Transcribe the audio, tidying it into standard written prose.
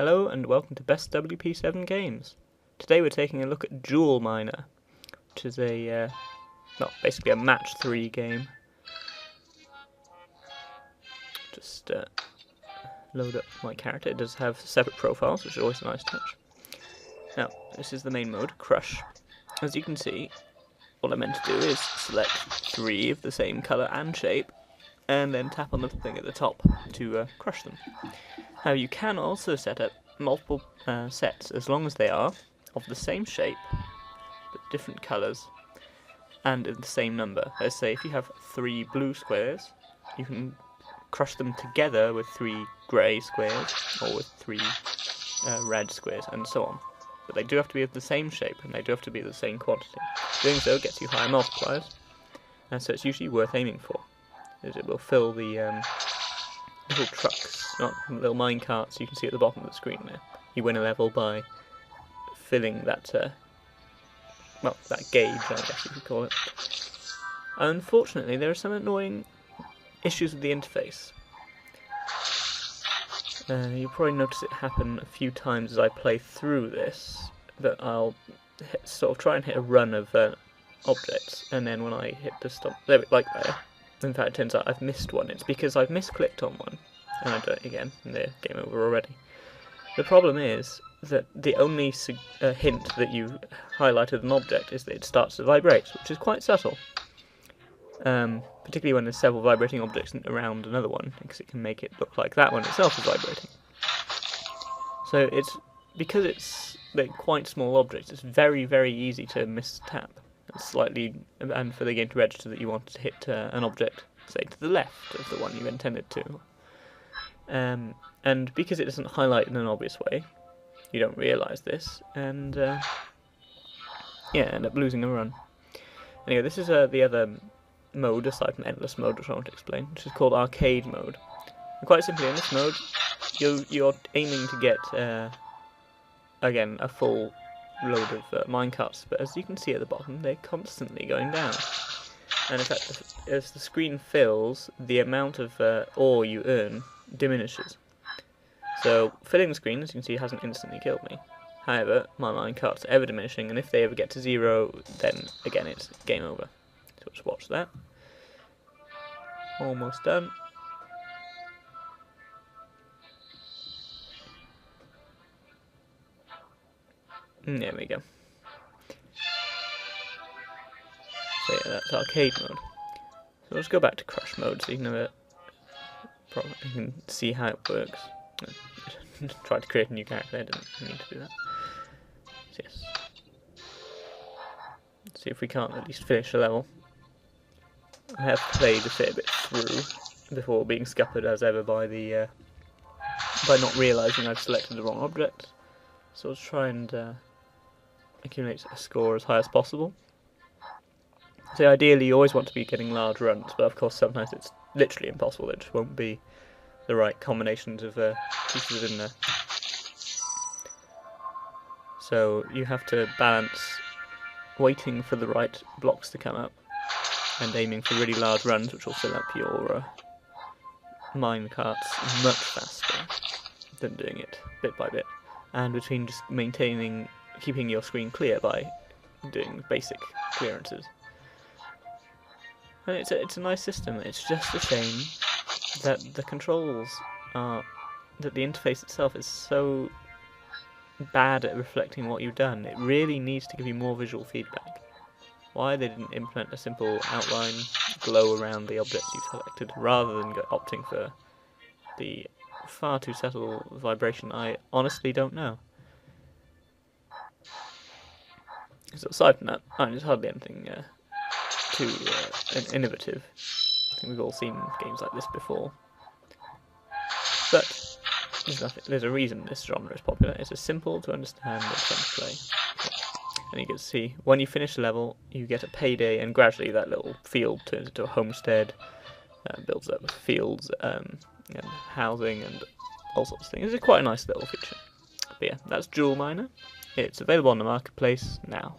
Hello and welcome to Best WP7 Games. Today we're taking a look at Jewel Miner, which is basically a match 3 game. Just load up my character. It does have separate profiles, which is always a nice touch. Now, this is the main mode, Crush. As you can see, what I'm meant to do is select 3 of the same colour and shape, and then tap on the thing at the top to crush them. Now you can also set up multiple sets as long as they are of the same shape, but different colours, and in the same number. Let's say if you have 3 blue squares, you can crush them together with 3 grey squares, or with 3 red squares, and so on. But they do have to be of the same shape, and they do have to be of the same quantity. Doing so gets you higher multipliers, and so it's usually worth aiming for, as it will fill the little trucks, not little mine carts you can see at the bottom of the screen there. You win a level by filling that, that gauge, I guess you could call it. Unfortunately, there are some annoying issues with the interface. You'll probably notice it happen a few times as I play through this, that I'll sort of try and hit a run of objects, and then when I hit the stop, like there, in fact it turns out I've missed one. It's because I've misclicked on one, and I do it again, and they're game over already. The problem is that the only hint that you highlighted an object is that it starts to vibrate, which is quite subtle. Particularly when there's several vibrating objects around another one, because it can make it look like that one itself is vibrating. So because they're quite small objects, it's very, very easy to mistap. And for the game to register that you want to hit an object, say, to the left of the one you intended to. And because it doesn't highlight in an obvious way, you don't realise this, and end up losing a run. Anyway, this is the other mode, aside from Endless Mode, which I want to explain, which is called Arcade Mode. And quite simply, in this mode, you're aiming to get, again, a full load of minecarts, but as you can see at the bottom, they're constantly going down. And in fact, as the screen fills, the amount of ore you earn diminishes. So, filling the screen, as you can see, hasn't instantly killed me. However, my minecarts are ever diminishing, and if they ever get to 0, then again it's game over. So let's watch that. Almost done. There we go. So yeah, that's arcade mode. So let's go back to crush mode so you can see how it works. Tried to create a new character there, didn't mean to do that. So yes. Let's see if we can't at least finish the level. I have played a fair bit through before being scuppered as ever by not realising I've selected the wrong object. So let's try and accumulate a score as high as possible. So ideally you always want to be getting large runs, but of course sometimes it's literally impossible. There just won't be the right combinations of pieces in there. So you have to balance waiting for the right blocks to come up and aiming for really large runs, which will fill up your mine carts much faster than doing it bit by bit, and between just keeping your screen clear by doing basic clearances. And it's a nice system. It's just a shame that the controls that the interface itself is so bad at reflecting what you've done. It really needs to give you more visual feedback. Why they didn't implement a simple outline glow around the objects you've selected rather than opting for the far too subtle vibration, I honestly don't know. So aside from that, there's hardly anything too innovative. I think we've all seen games like this before. But there's a reason this genre is popular. It's simple to understand and fun to play. And you can see, when you finish the level, you get a payday, and gradually that little field turns into a homestead, builds up with fields and housing and all sorts of things. It's quite a nice little feature. But yeah, that's Jewel Miner. It's available on the marketplace now.